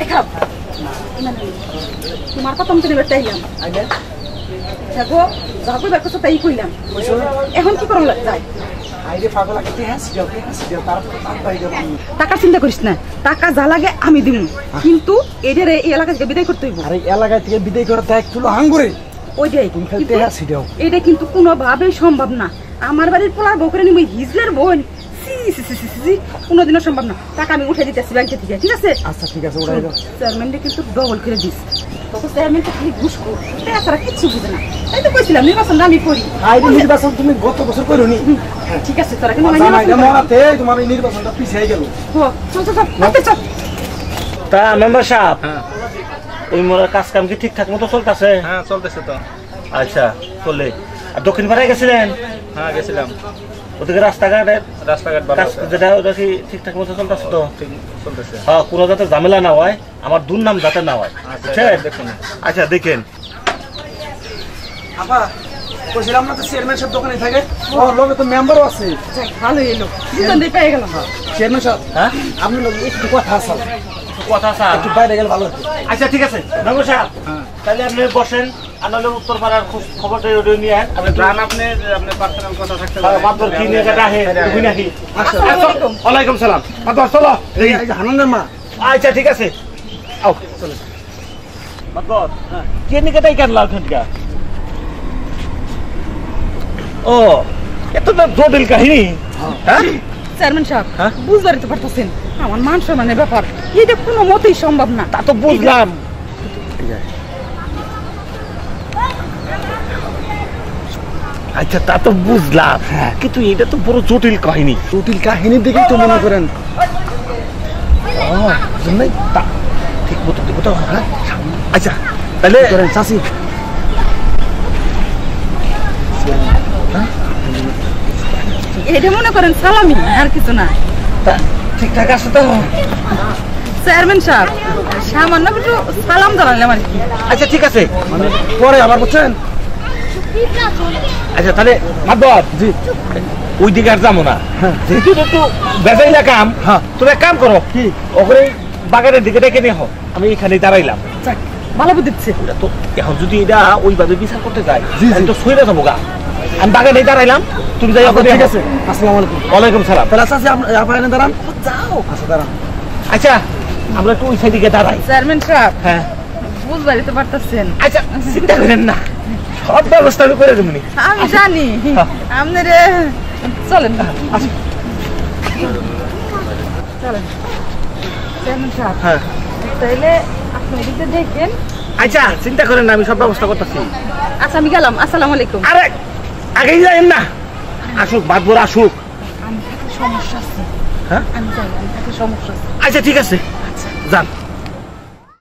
খারাপ তোমার কথা আমি তো চাইলাম দেখো যা কইবার কথা তাই কইলাম এখন কি করুন যায় টাকা চিন্তা করিস না টাকা যা লাগে আমি দিব কিন্তু এদের এই এলাকা থেকে বিদায় করতে হইব আরে এলাকা থেকে বিদায় করা দেখ তুলো হাঙ্গুরে ওইটাই এটা কিন্তু কোনোভাবেই সম্ভব না আমার বাড়ির পোলার বউ করে নিব হিজলার বোন কোনোদিনও সম্ভব না টাকা আমি উঠে দিতেছি ব্যাংকে থেকে ঠিক আছে আচ্ছা ঠিক আছে ওরাই চেয়ারম্যানটা কিন্তু ডবল করে দিস তখন চেয়ারম্যানটা খালি ঘুষ কর তাছাড়া কিচ্ছু বুঝে না তাই তো কইছিলাম নির্বাচনটা আমি করি নির্বাচন তুমি গত বছর করো নি ঠিক আছে তোরা কিন্তু তোমার এই নির্বাচনটা পিছিয়ে গেল চল তা মেম্বার সাহেব ওই মোরা কাজ কাম কি ঠিকঠাক মতো চলতেছে? হ্যাঁ চলতেছে তো। আচ্ছা চলে। আর দক্ষিণ পাড়ায় গেছিলেন? হ্যাঁ গেছিলাম। ওদিকে রাস্তাঘাট ভালো যেটা ওটা কি ঠিকঠাক মতো চলতেছে তো? ঠিক চলতেছে। হ্যাঁ কোনো যাতে ঝামেলা না হয়, আমার দুর্নাম যাতে না হয়। দেখুন আচ্ছা দেখেন আপা কইছিলাম না তো চেয়ারম্যান সাহেব দোকানে থাকে ও লগে তো মেম্বারও আছে ভালো এলো দুজন দিয়ে পেয়ে গেলাম চেয়ারম্যান সাহেব হ্যাঁ আপনি লগে একটু কথা আছে কথা স্যার একটু বাইরে গেলে ভালো হতো আচ্ছা ঠিক আছে মেম্বার সাহেব তাহলে আপনি বসেন আর নাহলে উত্তর পাড়ার খবরটা নিয়ে আপনি জান আপনার পার্সোনাল কথা থাকতে পারে মাত্র কি নিয়ে কাটা হে বুঝি নাকি ওয়ালাইকুম সালাম মাত্র চলো এই যে হানানের মা আচ্ছা ঠিক আছে আও চলো মাত্র কি নিয়ে কাটাই কাটলা ওখানকা ও এত না জটিল কাহিনী হ্যাঁ চেয়ারম্যান সাহেব বুঝতে তো পারতেছেন আমার মান সম্মানের ব্যাপার এটা কোনো মতেই সম্ভব না তা তো বুঝলাম আচ্ছা তা তো বুঝলাম কিন্তু এটা তো বড় জটিল কাহিনী দেখেই তো মনে করেন ঠিক মতো দিব তো হ্যাঁ আচ্ছা তাহলে করেন চাষি এটা মনে করেন সালামি আর কিছু না ঠিকঠাক আছে তো চেয়ারম্যান সাহেব সামান্য একটু সালাম জানালাম আর কি আচ্ছা ঠিক আছে মানে পরে আবার বুঝছেন আচ্ছা তাহলে মাদবর জি ওই দিকে আর যাবো না যেহেতু একটু বেজাইলা কাম তুমি এক কাম করো কি ওখানে বাগানের দিকে ডেকে নিয়ে হোক আমি এখানে দাঁড়াইলাম ভালো বুঝছে তো এখন যদি এটা ওইভাবে বিচার করতে যাই তো সইরা যাবো গা আমি বাগানে দাঁড়াইলাম তুমি যাই ঠিক আছে আসসালামু আলাইকুম ওয়ালাইকুম সালাম তাহলে চাষি আপনার দাঁড়ান যাও আচ্ছা দাঁড়ান আচ্ছা আমরা একটু ওই সাইডে দাঁড়াই চেয়ারম্যান সাহেব হ্যাঁ বুঝবারই তো পারতেছেন আচ্ছা চিন্তা করেন না সব ব্যবস্থা আমি করে দেবনি আমি জানি আপনার চলেন চলেন চেয়ারম্যান সাহেব হ্যাঁ তাইলে আপনি এদিকে দেখেন আচ্ছা চিন্তা করেন না আমি সব ব্যবস্থা করতেছি আচ্ছা আমি গেলাম আসসালামু আলাইকুম আরে আগেই যাইেন না আসুক বাদবর আসুক আমি সমস্যা আছে হ্যাঁ আমি যাই আমি সমস্যা আছে আচ্ছা ঠিক আছে যান